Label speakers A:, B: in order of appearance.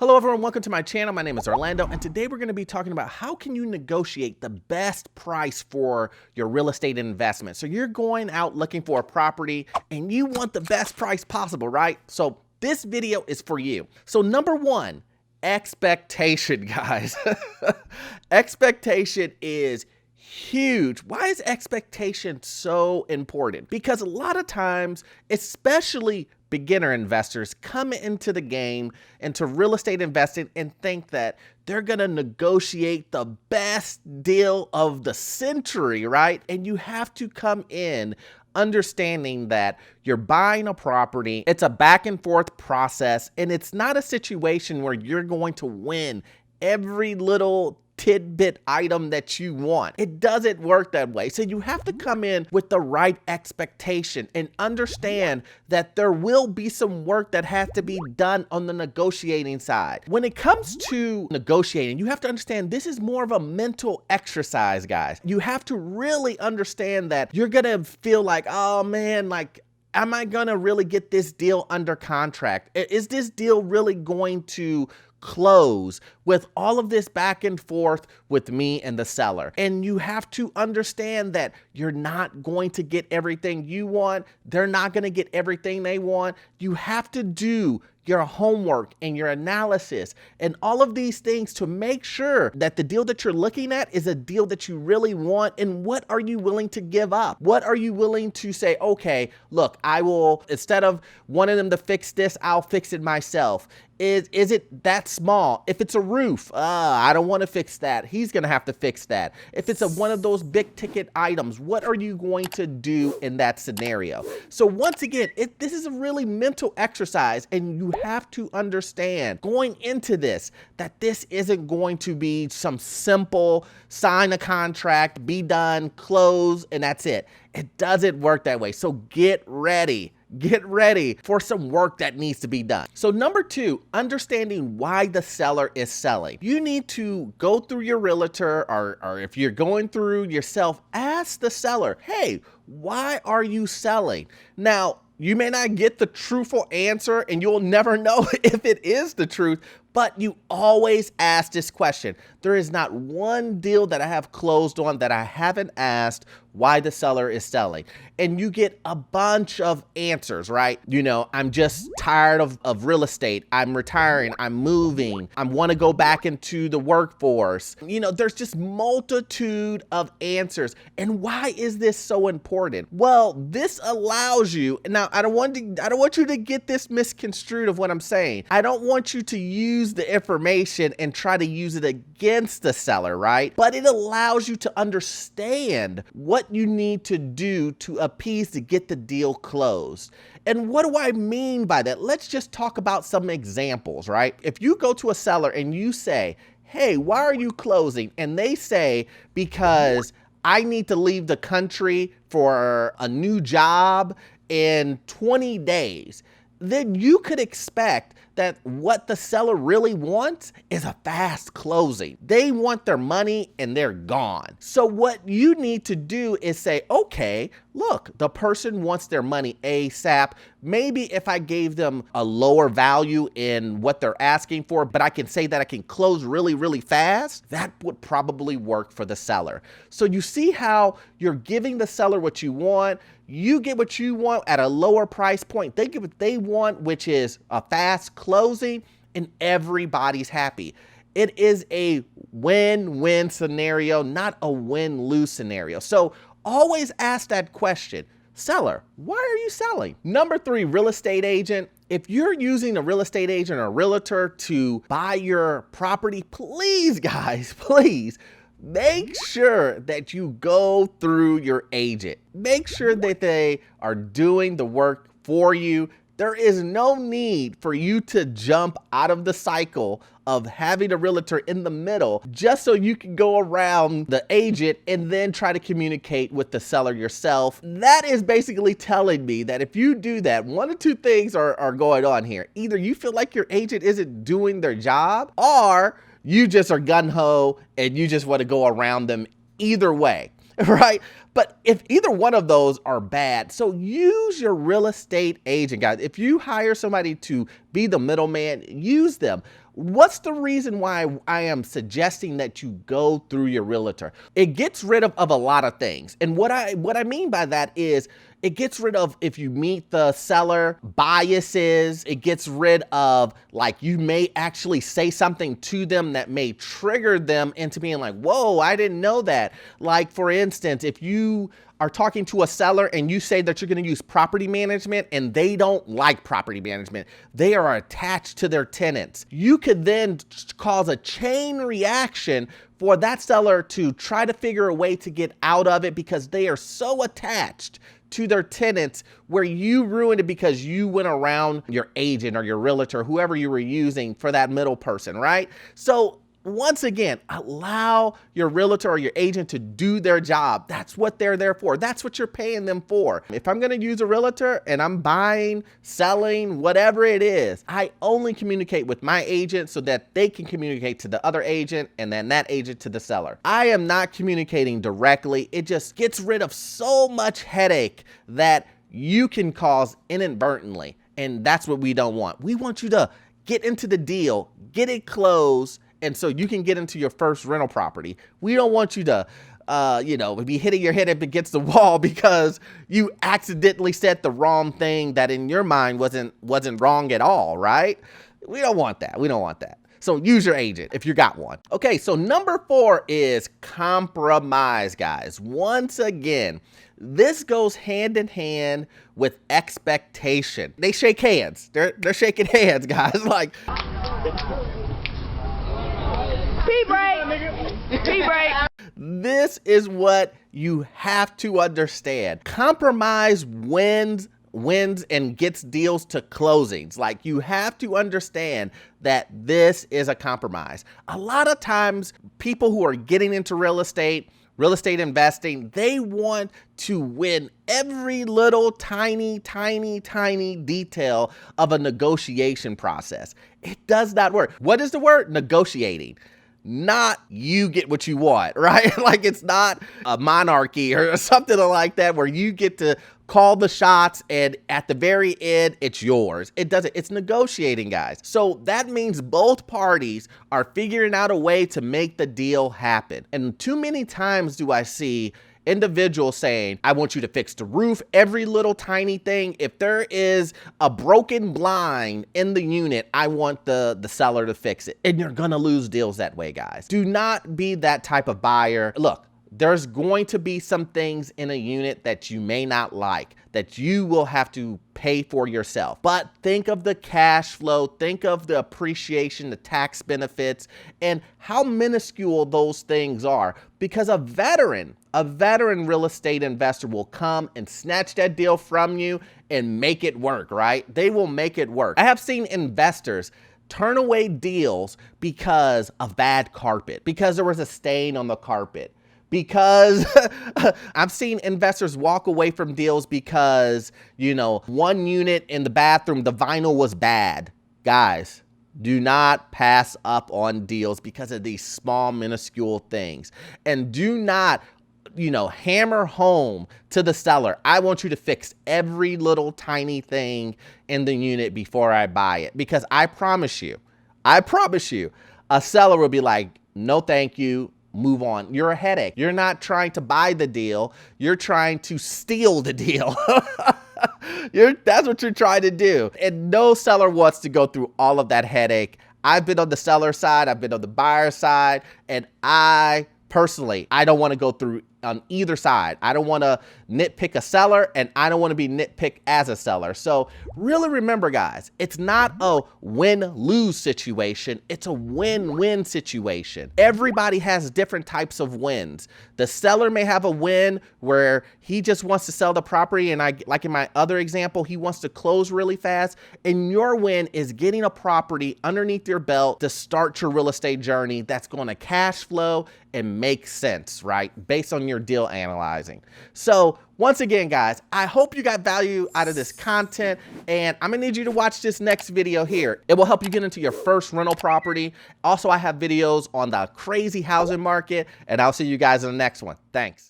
A: Hello everyone, welcome to my channel. My name is Orlando, and today we're going to be talking about how can you negotiate the best price for your real estate investment. So you're going out looking for a property and you want the best price possible, right? So this video is for you. So number one, expectation, guys. Expectation is huge. Why is expectation so important? Because a lot of times, especially beginner investors, come into the game, into real estate investing, and think that they're gonna negotiate the best deal of the century, right? And you have to come in understanding that you're buying a property, it's a back and forth process, and it's not a situation where you're going to win every little tidbit item that you want. It doesn't work that way. So you have to come in with the right expectation and understand that there will be some work that has to be done on the negotiating side. When it comes to negotiating, you have to understand this is more of a mental exercise, guys. You have to really understand that you're gonna feel like, oh man, like, am I gonna really get this deal under contract? Is this deal really going to close with all of this back and forth with me and the seller? And you have to understand that you're not going to get everything you want. They're not going to get everything they want. You have to do your homework and your analysis and all of these things to make sure that the deal that you're looking at is a deal that you really want. And what are you willing to give up? What are you willing to say, okay, look, I will, instead of wanting them to fix this, I'll fix it myself. Is it that small? If it's a roof, I don't want to fix that. He's going to have to fix that. If it's one of those big ticket items, what are you going to do in that scenario? So once again, this is a really mental exercise, and you have to understand going into this that this isn't going to be some simple sign a contract, be done, close, and that's it. It doesn't work that way. So get ready. Get ready for some work that needs to be done. So number two, understanding why the seller is selling. You need to go through your realtor, or if you're going through yourself, ask the seller, hey, why are you selling? Now, you may not get the truthful answer, and you'll never know if it is the truth, but you always ask this question. There is not one deal that I have closed on that I haven't asked why the seller is selling. And you get a bunch of answers, right? You know, I'm just tired of real estate. I'm retiring. I'm moving. I want to go back into the workforce. You know, there's just multitude of answers. And why is this so important? Well, this allows you, now I don't want you to get this misconstrued of what I'm saying. I don't want you to use the information and try to use it against the seller, right? But it allows you to understand what you need to do to appease to get the deal closed. And what do I mean by that? Let's just talk about some examples, right? If you go to a seller and you say, hey, why are you closing? And they say, because I need to leave the country for a new job in 20 days, then you could expect that what the seller really wants is a fast closing. They want their money and they're gone. So what you need to do is say, okay, look, the person wants their money ASAP. Maybe if I gave them a lower value in what they're asking for, but I can say that I can close really, really fast, that would probably work for the seller. So you see how you're giving the seller what you want. You get what you want at a lower price point. They get what they want, which is a fast closing, and everybody's happy. It is a win-win scenario, not a win-lose scenario. So always ask that question. Seller, why are you selling? Number three, real estate agent. If you're using a real estate agent or a realtor to buy your property, please, guys, please, make sure that you go through your agent. Make sure that they are doing the work for you. There is no need for you to jump out of the cycle of having a realtor in the middle just so you can go around the agent and then try to communicate with the seller yourself. That is basically telling me that if you do that, one of two things are going on here. Either you feel like your agent isn't doing their job, or you just are gung-ho and you just want to go around them. Either way, right? But if either one of those are bad, so use your real estate agent, guys. If you hire somebody to be the middleman, use them. What's the reason why I am suggesting that you go through your realtor? It gets rid of a lot of things. And what I mean by that is it gets rid of, if you meet the seller, biases. It gets rid of, like, you may actually say something to them that may trigger them into being like, whoa, I didn't know that. Like, for instance, if you are talking to a seller and you say that you're going to use property management and they don't like property management, they are attached to their tenants, you could then cause a chain reaction for that seller to try to figure a way to get out of it because they are so attached to their tenants, where you ruined it because you went around your agent or your realtor, whoever you were using for that middle person, right? So once again, allow your realtor or your agent to do their job. That's what they're there for. That's what you're paying them for. If I'm going to use a realtor and I'm buying, selling, whatever it is, I only communicate with my agent so that they can communicate to the other agent and then that agent to the seller. I am not communicating directly. It just gets rid of so much headache that you can cause inadvertently. And that's what we don't want. We want you to get into the deal, get it closed, and so you can get into your first rental property. We don't want you to, be hitting your head up against the wall because you accidentally said the wrong thing that in your mind wasn't wrong at all, right? We don't want that. We don't want that. So use your agent if you got one. Okay, so number 4 is compromise, guys. Once again, this goes hand in hand with expectation. They shake hands. They're shaking hands, guys. Like, T-break. This is what you have to understand. Compromise wins and gets deals to closings. Like, you have to understand that this is a compromise. A lot of times people who are getting into real estate investing, they want to win every little tiny detail of a negotiation process. It does not work. What is the word? Negotiating. Not you get what you want, right? Like, it's not a monarchy or something like that where you get to call the shots and at the very end, it's yours. It doesn't. It's negotiating, guys. So that means both parties are figuring out a way to make the deal happen. And too many times do I see individuals saying, I want you to fix the roof, every little tiny thing. If there is a broken blind in the unit, I want the seller to fix it. And you're gonna lose deals that way, guys. Do not be that type of buyer. Look, there's going to be some things in a unit that you may not like, that you will have to pay for yourself. But think of the cash flow, think of the appreciation, the tax benefits, and how minuscule those things are. Because a veteran real estate investor will come and snatch that deal from you and make it work, right? They will make it work. I have seen investors turn away deals because of bad carpet, because there was a stain on the carpet. Because I've seen investors walk away from deals because, one unit in the bathroom, the vinyl was bad. Guys, do not pass up on deals because of these small, minuscule things. And do not, hammer home to the seller, I want you to fix every little tiny thing in the unit before I buy it. Because I promise you, a seller will be like, no, thank you. Move on. You're a headache. You're not trying to buy the deal. You're trying to steal the deal. That's what you're trying to do. And no seller wants to go through all of that headache. I've been on the seller side. I've been on the buyer side. And I don't want to go through on either side. I don't want to nitpick a seller, and I don't want to be nitpicked as a seller. So really remember, guys, it's not a win-lose situation. It's a win-win situation. Everybody has different types of wins. The seller may have a win where he just wants to sell the property, and like in my other example, he wants to close really fast. And your win is getting a property underneath your belt to start your real estate journey that's going to cash flow and make sense, right? Based on your deal analyzing. So once again, guys, I hope you got value out of this content, and I'm gonna need you to watch this next video here. It will help you get into your first rental property. Also, I have videos on the crazy housing market, and I'll see you guys in the next one. Thanks.